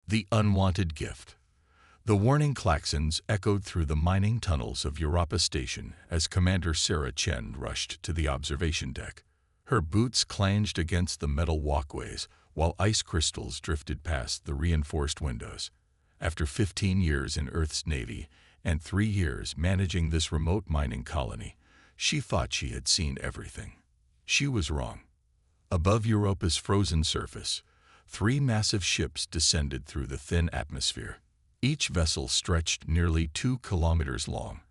The unwanted gift. The warning klaxons echoed through the mining tunnels of Europa Station as Commander Sarah Chen rushed to the observation deck. Her boots clanged against the metal walkways, while ice crystals drifted past the reinforced windows. After 15 years in Earth's Navy and 3 years managing this remote mining colony, she thought she had seen everything. She was wrong. Above Europa's frozen surface, 3 massive ships descended through the thin atmosphere. Each vessel stretched nearly 2 kilometers long,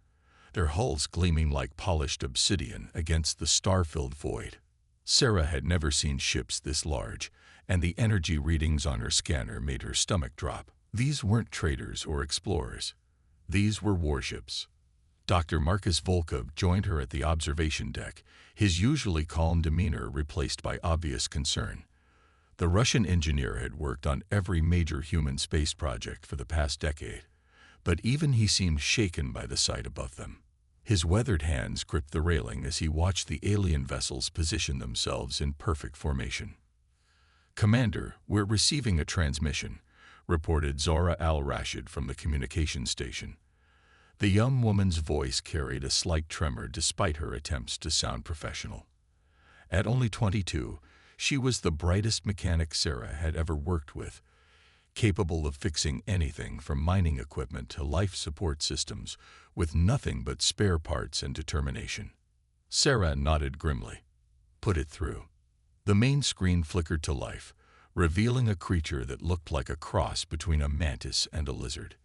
their hulls gleaming like polished obsidian against the star-filled void. Sarah had never seen ships this large, and the energy readings on her scanner made her stomach drop. These weren't traders or explorers. These were warships. Dr. Marcus Volkov joined her at the observation deck, his usually calm demeanor replaced by obvious concern. The Russian engineer had worked on every major human space project for the past decade, but even he seemed shaken by the sight above them. His weathered hands gripped the railing as he watched the alien vessels position themselves in perfect formation. "Commander, we're receiving a transmission," reported Zora al-Rashid from the communication station. The young woman's voice carried a slight tremor despite her attempts to sound professional. At only 22, she was the brightest mechanic Sarah had ever worked with, capable of fixing anything from mining equipment to life support systems with nothing but spare parts and determination. Sarah nodded grimly. "Put it through." The main screen flickered to life, revealing a creature that looked like a cross between a mantis and a lizard.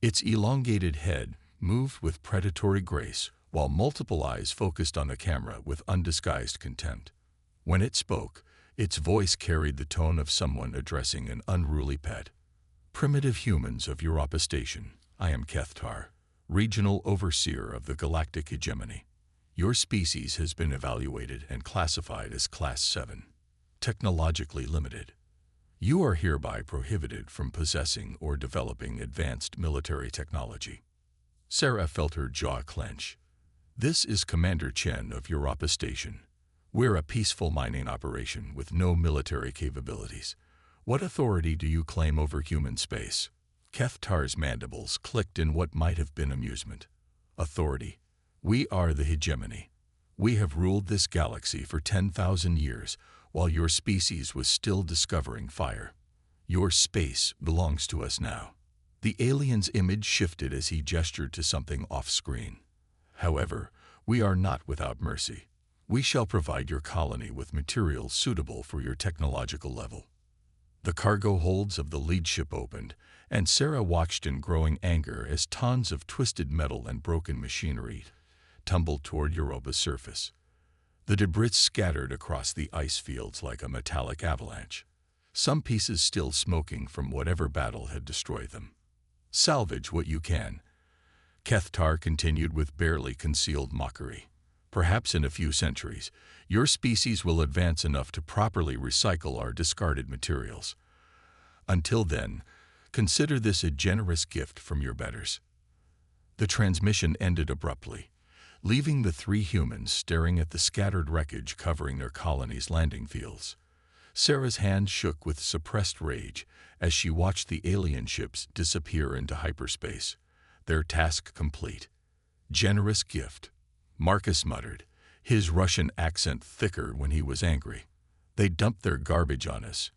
Its elongated head moved with predatory grace, while multiple eyes focused on the camera with undisguised contempt. When it spoke, its voice carried the tone of someone addressing an unruly pet. "Primitive humans of Europa Station, I am Kethtar, regional overseer of the galactic hegemony. Your species has been evaluated and classified as Class 7, technologically limited. You are hereby prohibited from possessing or developing advanced military technology." Sarah felt her jaw clench. "This is Commander Chen of Europa Station. We're a peaceful mining operation with no military capabilities. What authority do you claim over human space?" Kethtar's mandibles clicked in what might have been amusement. "Authority. We are the hegemony. We have ruled this galaxy for 10,000 years while your species was still discovering fire. Your space belongs to us now." The alien's image shifted as he gestured to something off-screen. "However, we are not without mercy. We shall provide your colony with materials suitable for your technological level." The cargo holds of the lead ship opened, and Sarah watched in growing anger as tons of twisted metal and broken machinery tumbled toward Europa's surface. The debris scattered across the ice fields like a metallic avalanche, some pieces still smoking from whatever battle had destroyed them. "Salvage what you can," Kethtar continued with barely concealed mockery. "Perhaps in a few centuries, your species will advance enough to properly recycle our discarded materials. Until then, consider this a generous gift from your betters." The transmission ended abruptly, leaving the 3 humans staring at the scattered wreckage covering their colony's landing fields. Sarah's hand shook with suppressed rage as she watched the alien ships disappear into hyperspace, their task complete. "Generous gift," Marcus muttered, his Russian accent thicker when he was angry. "They dumped their garbage on us,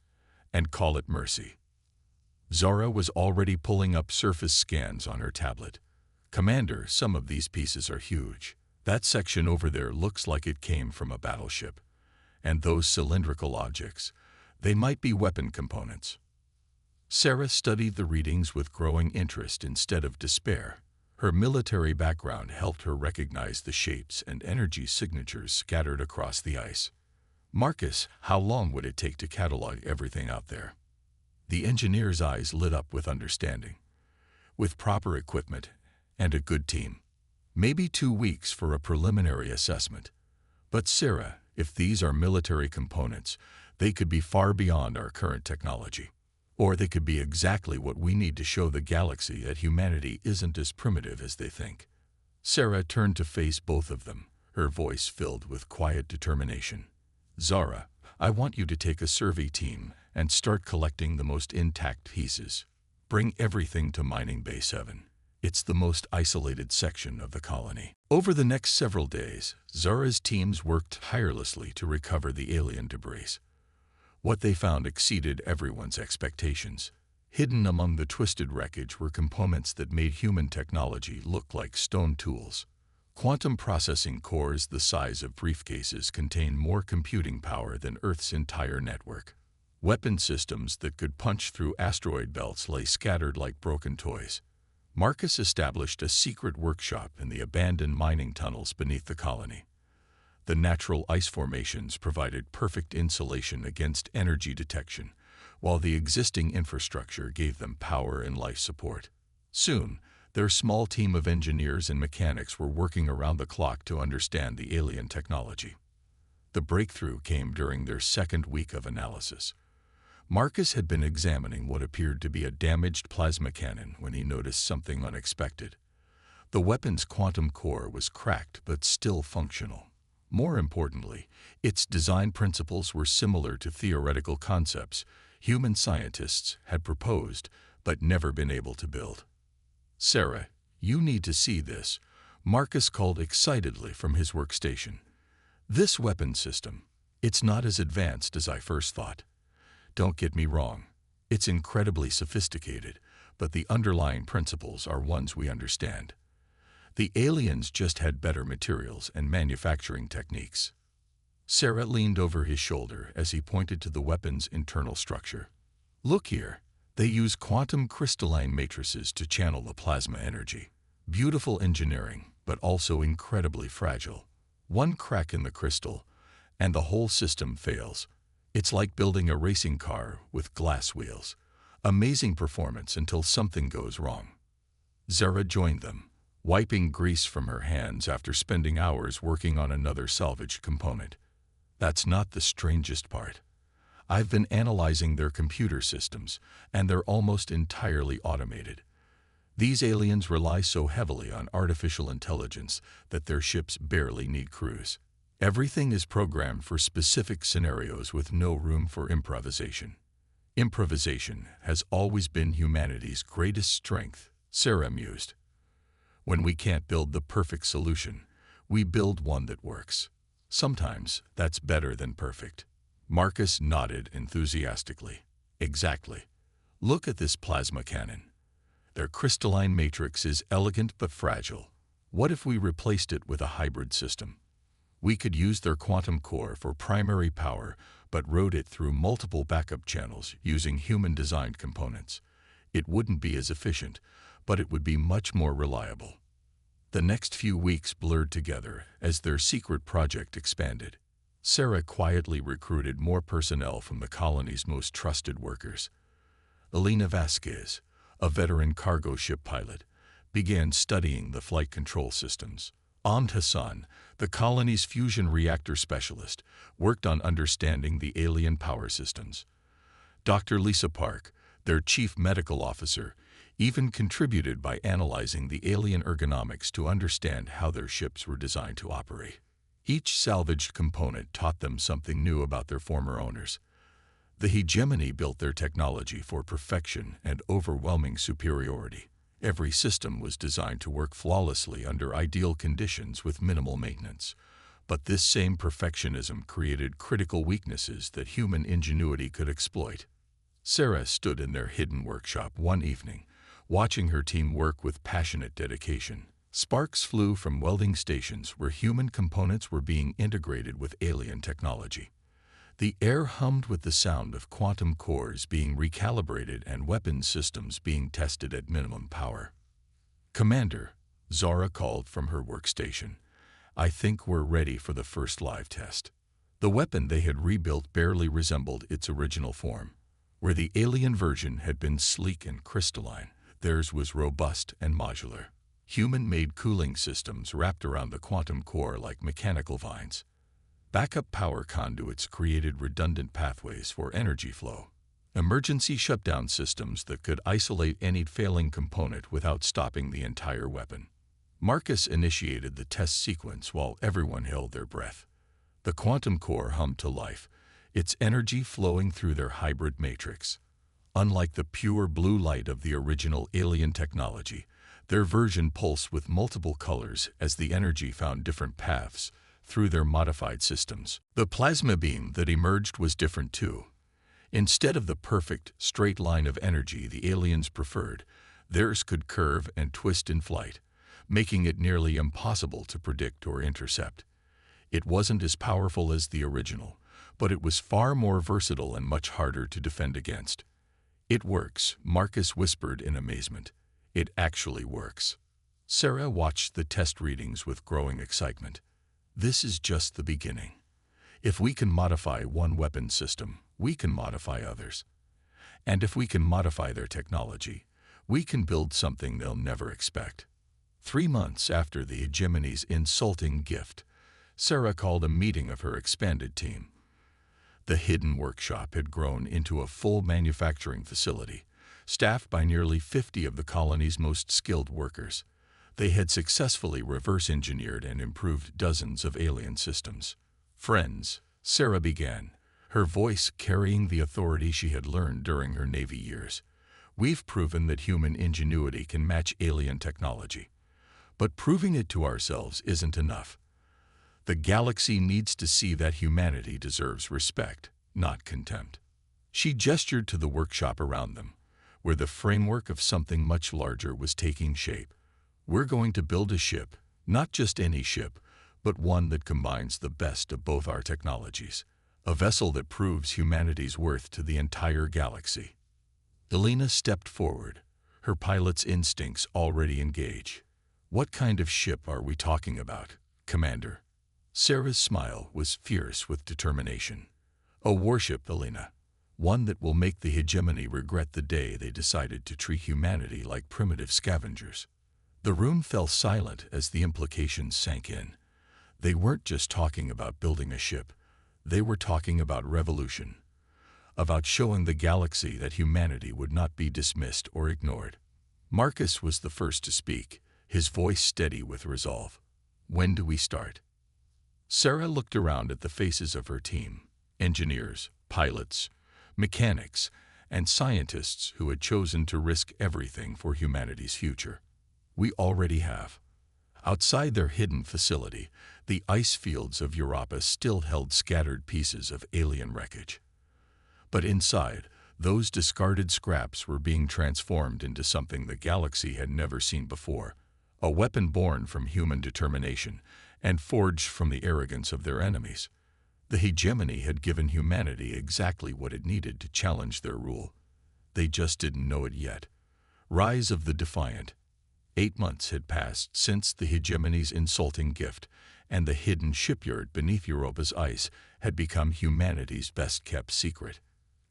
and call it mercy." Zara was already pulling up surface scans on her tablet. "Commander, some of these pieces are huge. That section over there looks like it came from a battleship. And those cylindrical objects, they might be weapon components." Sarah studied the readings with growing interest instead of despair. Her military background helped her recognize the shapes and energy signatures scattered across the ice. "Marcus, how long would it take to catalog everything out there?" The engineer's eyes lit up with understanding. "With proper equipment and a good team. Maybe 2 weeks for a preliminary assessment. But Sarah, if these are military components, they could be far beyond our current technology. Or they could be exactly what we need to show the galaxy that humanity isn't as primitive as they think." Sarah turned to face both of them, her voice filled with quiet determination. "Zara, I want you to take a survey team and start collecting the most intact pieces. Bring everything to Mining Bay 7. It's the most isolated section of the colony. Over the next several days, Zara's teams worked tirelessly to recover the alien debris. What they found exceeded everyone's expectations. Hidden among the twisted wreckage were components that made human technology look like stone tools. Quantum processing cores the size of briefcases contain more computing power than Earth's entire network. Weapon systems that could punch through asteroid belts lay scattered like broken toys. Marcus established a secret workshop in the abandoned mining tunnels beneath the colony. The natural ice formations provided perfect insulation against energy detection, while the existing infrastructure gave them power and life support. Soon, their small team of engineers and mechanics were working around the clock to understand the alien technology. The breakthrough came during their second week of analysis. Marcus had been examining what appeared to be a damaged plasma cannon when he noticed something unexpected. The weapon's quantum core was cracked but still functional. More importantly, its design principles were similar to theoretical concepts human scientists had proposed but never been able to build. "Sarah, you need to see this," Marcus called excitedly from his workstation. "This weapon system, it's not as advanced as I first thought. Don't get me wrong, it's incredibly sophisticated, but the underlying principles are ones we understand. The aliens just had better materials and manufacturing techniques." Sarah leaned over his shoulder as he pointed to the weapon's internal structure. "Look here, they use quantum crystalline matrices to channel the plasma energy. Beautiful engineering, but also incredibly fragile. One crack in the crystal, and the whole system fails. It's like building a racing car with glass wheels. Amazing performance until something goes wrong." Zara joined them, wiping grease from her hands after spending hours working on another salvaged component. "That's not the strangest part. I've been analyzing their computer systems, and they're almost entirely automated. These aliens rely so heavily on artificial intelligence that their ships barely need crews. Everything is programmed for specific scenarios with no room for improvisation. Improvisation has always been humanity's greatest strength," Sarah mused. "When we can't build the perfect solution, we build one that works. Sometimes that's better than perfect." Marcus nodded enthusiastically. "Exactly. Look at this plasma cannon. Their crystalline matrix is elegant but fragile. What if we replaced it with a hybrid system? We could use their quantum core for primary power, but route it through multiple backup channels using human-designed components. It wouldn't be as efficient, but it would be much more reliable." The next few weeks blurred together as their secret project expanded. Sarah quietly recruited more personnel from the colony's most trusted workers. Elena Vasquez, a veteran cargo ship pilot, began studying the flight control systems. Ahmed Hassan, the colony's fusion reactor specialist, worked on understanding the alien power systems. Dr. Lisa Park, their chief medical officer, even contributed by analyzing the alien ergonomics to understand how their ships were designed to operate. Each salvaged component taught them something new about their former owners. The hegemony built their technology for perfection and overwhelming superiority. Every system was designed to work flawlessly under ideal conditions with minimal maintenance. But this same perfectionism created critical weaknesses that human ingenuity could exploit. Sarah stood in their hidden workshop one evening, watching her team work with passionate dedication. Sparks flew from welding stations where human components were being integrated with alien technology. The air hummed with the sound of quantum cores being recalibrated and weapons systems being tested at minimum power. "Commander," Zara called from her workstation, "I think we're ready for the first live test." The weapon they had rebuilt barely resembled its original form. Where the alien version had been sleek and crystalline, theirs was robust and modular. Human-made cooling systems wrapped around the quantum core like mechanical vines. Backup power conduits created redundant pathways for energy flow. Emergency shutdown systems that could isolate any failing component without stopping the entire weapon. Marcus initiated the test sequence while everyone held their breath. The quantum core hummed to life, its energy flowing through their hybrid matrix. Unlike the pure blue light of the original alien technology, their version pulsed with multiple colors as the energy found different paths through their modified systems. The plasma beam that emerged was different too. Instead of the perfect, straight line of energy the aliens preferred, theirs could curve and twist in flight, making it nearly impossible to predict or intercept. It wasn't as powerful as the original, but it was far more versatile and much harder to defend against. "It works," Marcus whispered in amazement. "It actually works." Sarah watched the test readings with growing excitement. This is just the beginning. If we can modify one weapon system, we can modify others. And if we can modify their technology, we can build something they'll never expect. 3 months after the Hegemony's insulting gift, Sarah called a meeting of her expanded team. The hidden workshop had grown into a full manufacturing facility, staffed by nearly 50 of the colony's most skilled workers. They had successfully reverse-engineered and improved dozens of alien systems. "Friends," Sarah began, her voice carrying the authority she had learned during her Navy years, "we've proven that human ingenuity can match alien technology. But proving it to ourselves isn't enough. The galaxy needs to see that humanity deserves respect, not contempt." She gestured to the workshop around them, where the framework of something much larger was taking shape. "We're going to build a ship, not just any ship, but one that combines the best of both our technologies. A vessel that proves humanity's worth to the entire galaxy." Elena stepped forward, her pilot's instincts already engaged. "What kind of ship are we talking about, Commander?" Sarah's smile was fierce with determination. "A warship, Elena. One that will make the Hegemony regret the day they decided to treat humanity like primitive scavengers." The room fell silent as the implications sank in. They weren't just talking about building a ship. They were talking about revolution, about showing the galaxy that humanity would not be dismissed or ignored. Marcus was the first to speak, his voice steady with resolve. "When do we start?" Sarah looked around at the faces of her team, engineers, pilots, mechanics, and scientists who had chosen to risk everything for humanity's future. "We already have." Outside their hidden facility, the ice fields of Europa still held scattered pieces of alien wreckage. But inside, those discarded scraps were being transformed into something the galaxy had never seen before, a weapon born from human determination and forged from the arrogance of their enemies. The Hegemony had given humanity exactly what it needed to challenge their rule. They just didn't know it yet. Rise of the Defiant. 8 months had passed since the Hegemony's insulting gift, and the hidden shipyard beneath Europa's ice had become humanity's best-kept secret.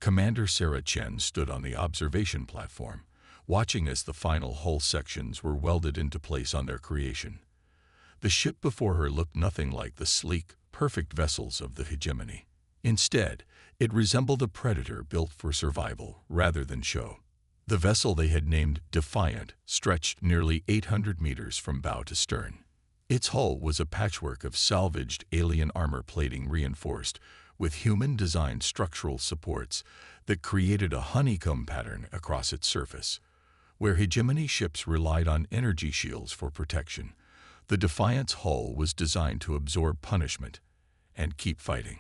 Commander Sarah Chen stood on the observation platform, watching as the final hull sections were welded into place on their creation. The ship before her looked nothing like the sleek, perfect vessels of the Hegemony. Instead, it resembled a predator built for survival rather than show. The vessel they had named Defiant stretched nearly 800 meters from bow to stern. Its hull was a patchwork of salvaged alien armor plating reinforced with human-designed structural supports that created a honeycomb pattern across its surface. Where Hegemony ships relied on energy shields for protection, the Defiant's hull was designed to absorb punishment and keep fighting.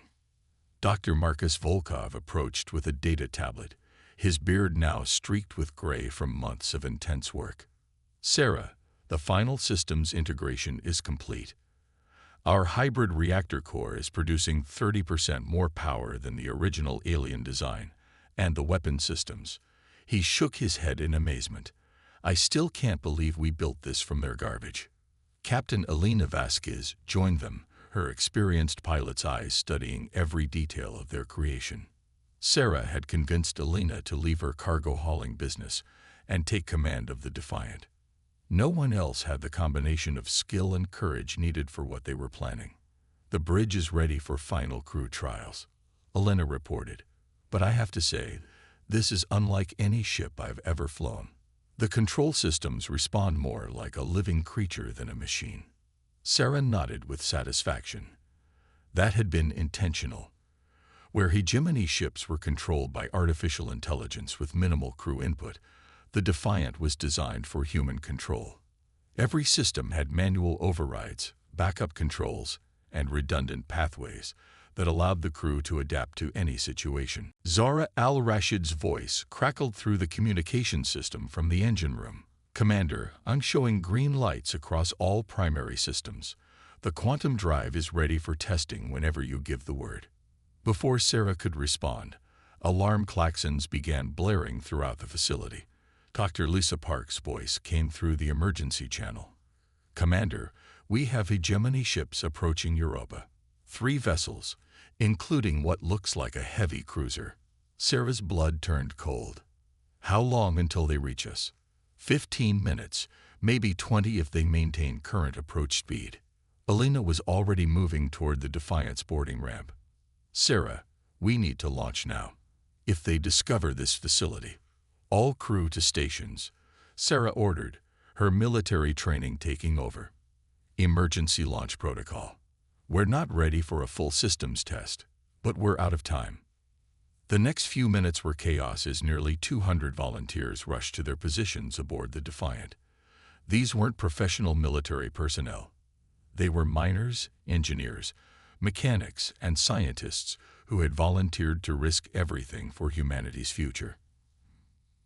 Dr. Marcus Volkov approached with a data tablet, his beard now streaked with gray from months of intense work. "Sarah, the final systems integration is complete. Our hybrid reactor core is producing 30% more power than the original alien design, and the weapon systems." He shook his head in amazement. "I still can't believe we built this from their garbage." Captain Elena Vasquez joined them, her experienced pilot's eyes studying every detail of their creation. Sarah had convinced Elena to leave her cargo hauling business and take command of the Defiant. No one else had the combination of skill and courage needed for what they were planning. "The bridge is ready for final crew trials," Elena reported. "But I have to say, this is unlike any ship I've ever flown. The control systems respond more like a living creature than a machine." Sarah nodded with satisfaction. That had been intentional. Where hegemony ships were controlled by artificial intelligence with minimal crew input, the Defiant was designed for human control. Every system had manual overrides, backup controls, and redundant pathways that allowed the crew to adapt to any situation. Zara al-Rashid's voice crackled through the communication system from the engine room. "Commander, I'm showing green lights across all primary systems. The quantum drive is ready for testing whenever you give the word." Before Sarah could respond, alarm klaxons began blaring throughout the facility. Dr. Lisa Park's voice came through the emergency channel. "Commander, we have hegemony ships approaching Europa. 3 vessels, including what looks like a heavy cruiser." Sarah's blood turned cold. "How long until they reach us?" 15 minutes, maybe 20 if they maintain current approach speed." Alina was already moving toward the Defiance boarding ramp. "Sarah, we need to launch now. If they discover this facility, all crew to stations," Sarah ordered, her military training taking over. "Emergency launch protocol. We're not ready for a full systems test, but we're out of time." The next few minutes were chaos as nearly 200 volunteers rushed to their positions aboard the Defiant. These weren't professional military personnel. They were miners, engineers, mechanics, and scientists who had volunteered to risk everything for humanity's future.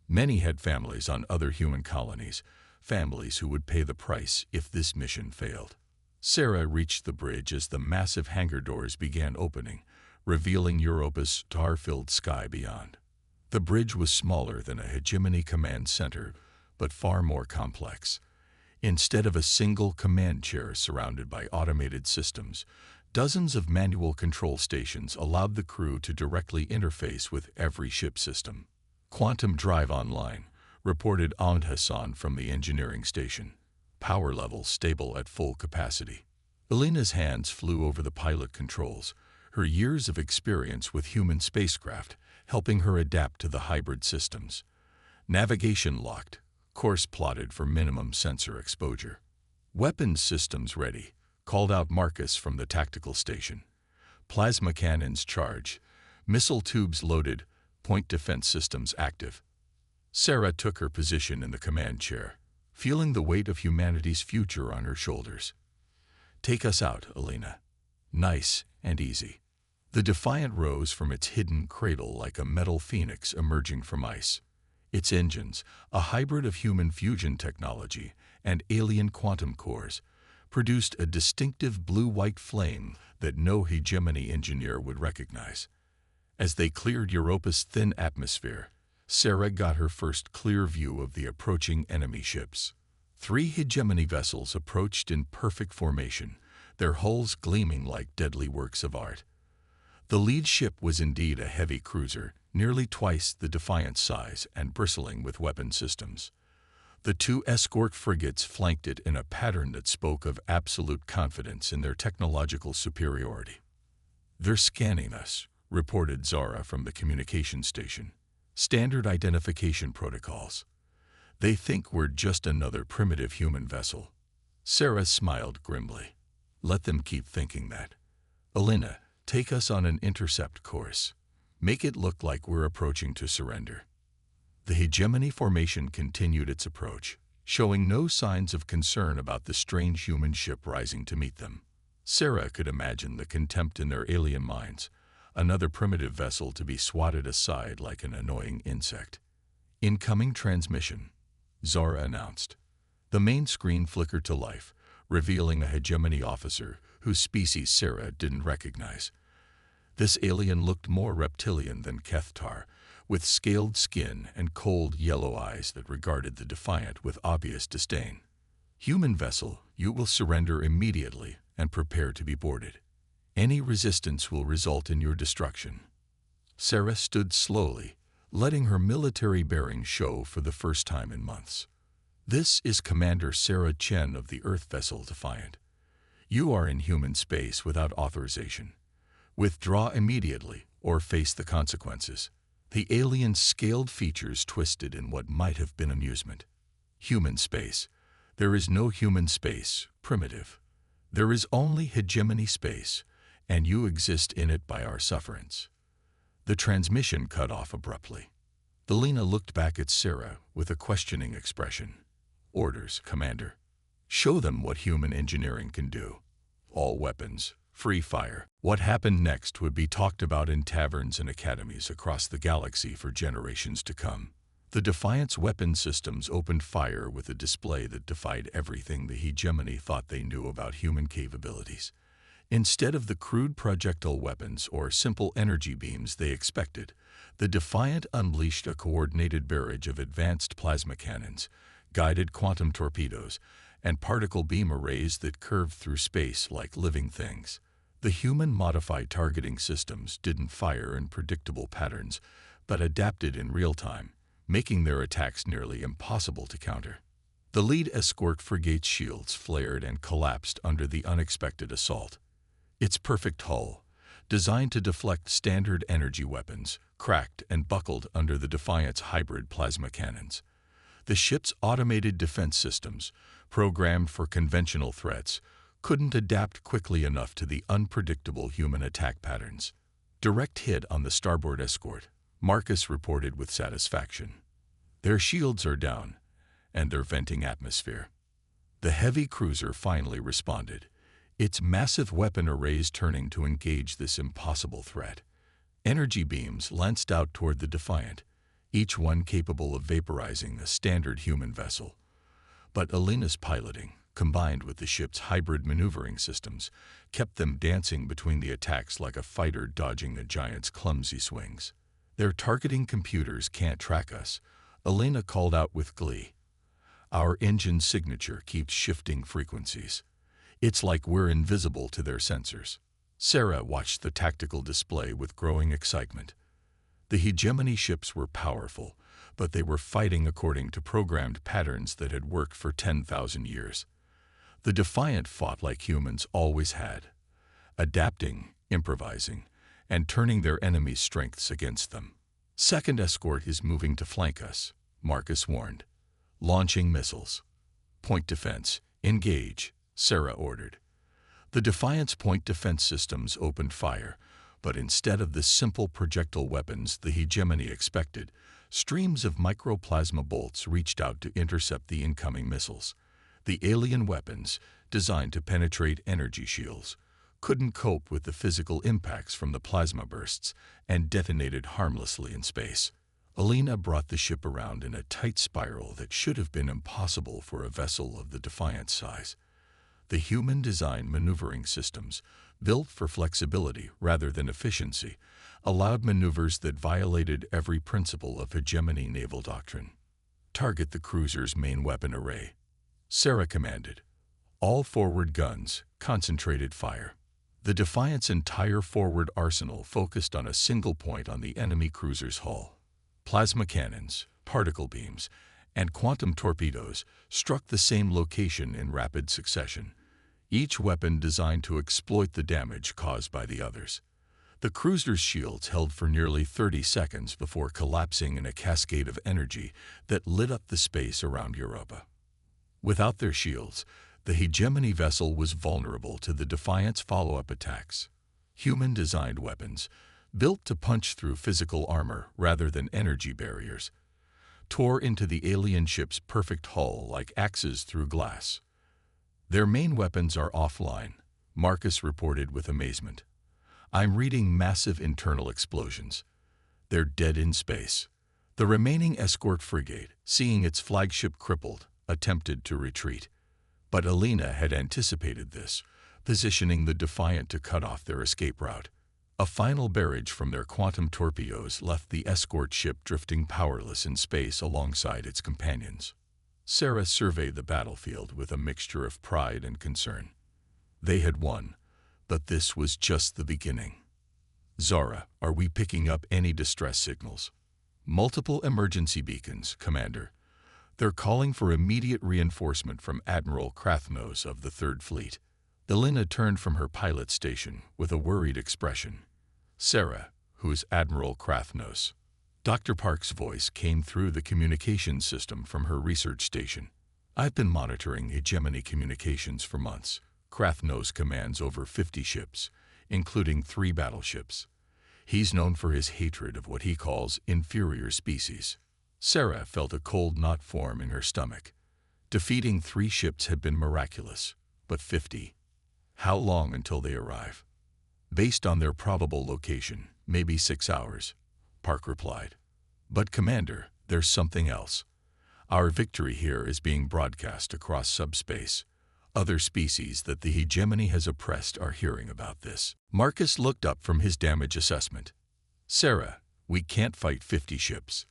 Many had families on other human colonies, families who would pay the price if this mission failed. Sarah reached the bridge as the massive hangar doors began opening, revealing Europa's star-filled sky beyond. The bridge was smaller than a hegemony command center, but far more complex. Instead of a single command chair surrounded by automated systems, dozens of manual control stations allowed the crew to directly interface with every ship system. "Quantum drive online," reported Ahmed Hassan from the engineering station. "Power levels stable at full capacity." Alina's hands flew over the pilot controls, her years of experience with human spacecraft helping her adapt to the hybrid systems. "Navigation locked, course plotted for minimum sensor exposure." "Weapons systems ready," called out Marcus from the tactical station. "Plasma cannons charged, missile tubes loaded, point defense systems active." Sarah took her position in the command chair, feeling the weight of humanity's future on her shoulders. "Take us out, Alina. Nice and easy." The Defiant rose from its hidden cradle like a metal phoenix emerging from ice. Its engines, a hybrid of human fusion technology and alien quantum cores, produced a distinctive blue-white flame that no hegemony engineer would recognize. As they cleared Europa's thin atmosphere, Sarah got her first clear view of the approaching enemy ships. 3 hegemony vessels approached in perfect formation, their hulls gleaming like deadly works of art. The lead ship was indeed a heavy cruiser, nearly twice the Defiant's size and bristling with weapon systems. The 2 escort frigates flanked it in a pattern that spoke of absolute confidence in their technological superiority. "They're scanning us," reported Zara from the communication station. "Standard identification protocols. They think we're just another primitive human vessel." Sarah smiled grimly. "Let them keep thinking that. Alina, take us on an intercept course. Make it look like we're approaching to surrender." The hegemony formation continued its approach, showing no signs of concern about the strange human ship rising to meet them. Sarah could imagine the contempt in their alien minds, another primitive vessel to be swatted aside like an annoying insect. "Incoming transmission," Zara announced. The main screen flickered to life, revealing a hegemony officer whose species Sarah didn't recognize. This alien looked more reptilian than Kethtar, with scaled skin and cold yellow eyes that regarded the Defiant with obvious disdain. "Human vessel, you will surrender immediately and prepare to be boarded. Any resistance will result in your destruction." Sarah stood slowly, letting her military bearings show for the first time in months. "This is Commander Sarah Chen of the Earth vessel Defiant. You are in human space without authorization. Withdraw immediately or face the consequences." The alien's scaled features twisted in what might have been amusement. "Human space. There is no human space, primitive. There is only hegemony space, and you exist in it by our sufferance. The transmission cut off abruptly. Elena looked back at Sarah with a questioning expression. "Orders, Commander. Show them what human engineering can do. All weapons, free fire." What happened next would be talked about in taverns and academies across the galaxy for generations to come. The Defiance weapon systems opened fire with a display that defied everything the hegemony thought they knew about human capabilities. Instead of the crude projectile weapons or simple energy beams they expected, the Defiant unleashed a coordinated barrage of advanced plasma cannons, guided quantum torpedoes, and particle beam arrays that curved through space like living things. The human-modified targeting systems didn't fire in predictable patterns, but adapted in real time, making their attacks nearly impossible to counter. The lead escort frigate's shields flared and collapsed under the unexpected assault. Its perfect hull, designed to deflect standard energy weapons, cracked and buckled under the Defiant's hybrid plasma cannons. The ship's automated defense systems, programmed for conventional threats, couldn't adapt quickly enough to the unpredictable human attack patterns. "Direct hit on the starboard escort," Marcus reported with satisfaction. "Their shields are down, and they're venting atmosphere." The heavy cruiser finally responded, its massive weapon arrays turning to engage this impossible threat. Energy beams lanced out toward the Defiant, each one capable of vaporizing a standard human vessel. But Elena's piloting, combined with the ship's hybrid maneuvering systems, kept them dancing between the attacks like a fighter dodging a giant's clumsy swings. "Their targeting computers can't track us," Elena called out with glee. "Our engine signature keeps shifting frequencies. It's like we're invisible to their sensors." Sarah watched the tactical display with growing excitement. The hegemony ships were powerful, but they were fighting according to programmed patterns that had worked for 10,000 years. The Defiant fought like humans always had, adapting, improvising, and turning their enemies' strengths against them. "Second escort is moving to flank us," Marcus warned. "Launching missiles." "Point defense, engage," Sarah ordered. The Defiant's point defense systems opened fire, but instead of the simple projectile weapons the hegemony expected, streams of microplasma bolts reached out to intercept the incoming missiles. The alien weapons, designed to penetrate energy shields, couldn't cope with the physical impacts from the plasma bursts and detonated harmlessly in space. Elena brought the ship around in a tight spiral that should have been impossible for a vessel of the Defiant's size. The human-designed maneuvering systems, built for flexibility rather than efficiency, allowed maneuvers that violated every principle of hegemony naval doctrine. "Target the cruiser's main weapon array," Sarah commanded. "All forward guns, concentrated fire." The Defiant's entire forward arsenal focused on a single point on the enemy cruiser's hull. Plasma cannons, particle beams, and quantum torpedoes struck the same location in rapid succession, each weapon designed to exploit the damage caused by the others. The cruiser's shields held for nearly 30 seconds before collapsing in a cascade of energy that lit up the space around Europa. Without their shields, the hegemony vessel was vulnerable to the Defiant's follow-up attacks. Human-designed weapons, built to punch through physical armor rather than energy barriers, tore into the alien ship's perfect hull like axes through glass. "Their main weapons are offline," Marcus reported with amazement. "I'm reading massive internal explosions. They're dead in space." The remaining escort frigate, seeing its flagship crippled, attempted to retreat. But Elena had anticipated this, positioning the Defiant to cut off their escape route. A final barrage from their quantum torpedoes left the escort ship drifting powerless in space alongside its companions. Sarah surveyed the battlefield with a mixture of pride and concern. They had won, but this was just the beginning. "Zara, are we picking up any distress signals?" "Multiple emergency beacons, Commander. They're calling for immediate reinforcement from Admiral Krathnos of the Third Fleet." Elena turned from her pilot station with a worried expression. "Sarah, who's Admiral Krathnos?" Dr. Park's voice came through the communications system from her research station. "I've been monitoring hegemony communications for months. Krathnos commands over 50 ships, including 3 battleships. He's known for his hatred of what he calls inferior species. Sarah felt a cold knot form in her stomach. Defeating 3 ships had been miraculous, but 50? How long until they arrive? Based on their probable location, maybe 6 hours, Park replied. But Commander, there's something else. Our victory here is being broadcast across subspace. Other species that the hegemony has oppressed are hearing about this. Marcus looked up from his damage assessment. Sarah, we can't fight 50 ships.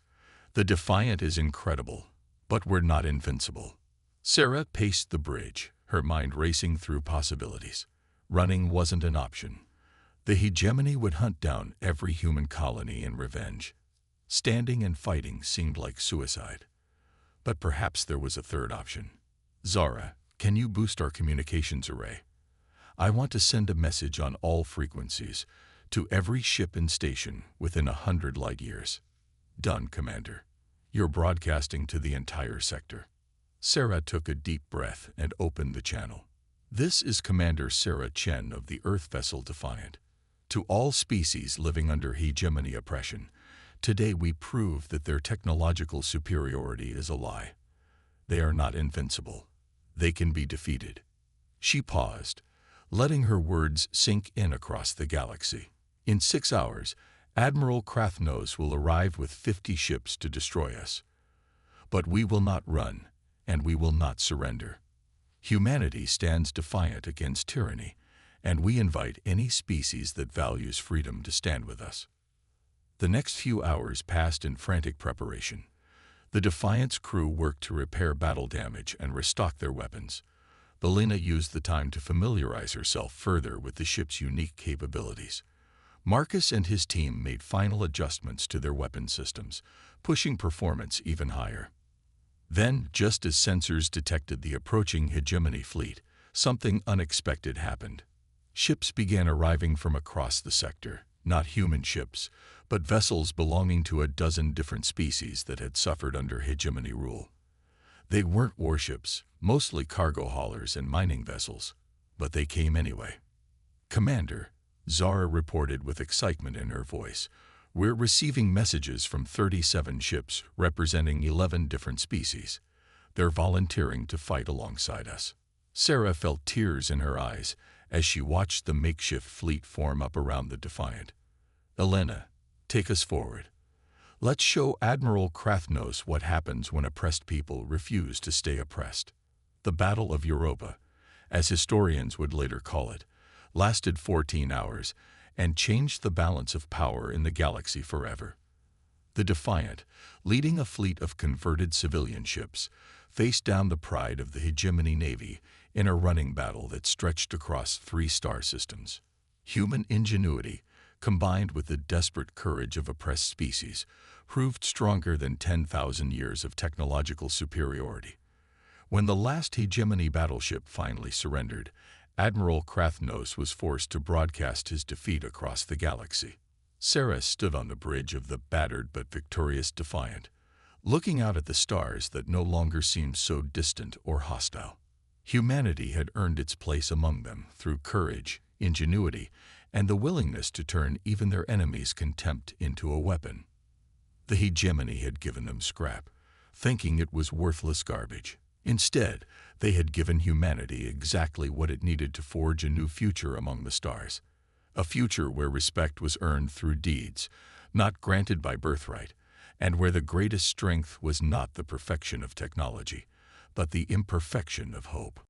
The Defiant is incredible, but we're not invincible. Sarah paced the bridge, her mind racing through possibilities. Running wasn't an option. The hegemony would hunt down every human colony in revenge. Standing and fighting seemed like suicide. But perhaps there was a third option. Zara, can you boost our communications array? I want to send a message on all frequencies to every ship and station within 100 light years. Done, Commander. You're broadcasting to the entire sector. Sarah took a deep breath and opened the channel. This is Commander Sarah Chen of the Earth vessel Defiant. To all species living under hegemony oppression, today we prove that their technological superiority is a lie. They are not invincible. They can be defeated. She paused, letting her words sink in across the galaxy. In 6 hours, Admiral Krathnos will arrive with 50 ships to destroy us. But we will not run, and we will not surrender. Humanity stands defiant against tyranny, and we invite any species that values freedom to stand with us. The next few hours passed in frantic preparation. The Defiant's crew worked to repair battle damage and restock their weapons. Belina used the time to familiarize herself further with the ship's unique capabilities. Marcus and his team made final adjustments to their weapon systems, pushing performance even higher. Then, just as sensors detected the approaching hegemony fleet, something unexpected happened. Ships began arriving from across the sector, not human ships, but vessels belonging to a dozen different species that had suffered under hegemony rule. They weren't warships, mostly cargo haulers and mining vessels, but they came anyway. Commander, Zara reported with excitement in her voice, we're receiving messages from 37 ships representing 11 different species. They're volunteering to fight alongside us. Sarah felt tears in her eyes as she watched the makeshift fleet form up around the Defiant. Elena, take us forward. Let's show Admiral Krathnos what happens when oppressed people refuse to stay oppressed. The Battle of Europa, as historians would later call it, lasted 14 hours and changed the balance of power in the galaxy forever. The Defiant, leading a fleet of converted civilian ships, faced down the pride of the hegemony navy in a running battle that stretched across 3 star systems. Human ingenuity, combined with the desperate courage of oppressed species, proved stronger than 10,000 years of technological superiority. When the last hegemony battleship finally surrendered, Admiral Krathnos was forced to broadcast his defeat across the galaxy. Sarah stood on the bridge of the battered but victorious Defiant, looking out at the stars that no longer seemed so distant or hostile. Humanity had earned its place among them through courage, ingenuity, and the willingness to turn even their enemies' contempt into a weapon. The hegemony had given them scrap, thinking it was worthless garbage. Instead, they had given humanity exactly what it needed to forge a new future among the stars. A future where respect was earned through deeds, not granted by birthright, and where the greatest strength was not the perfection of technology, but the imperfection of hope.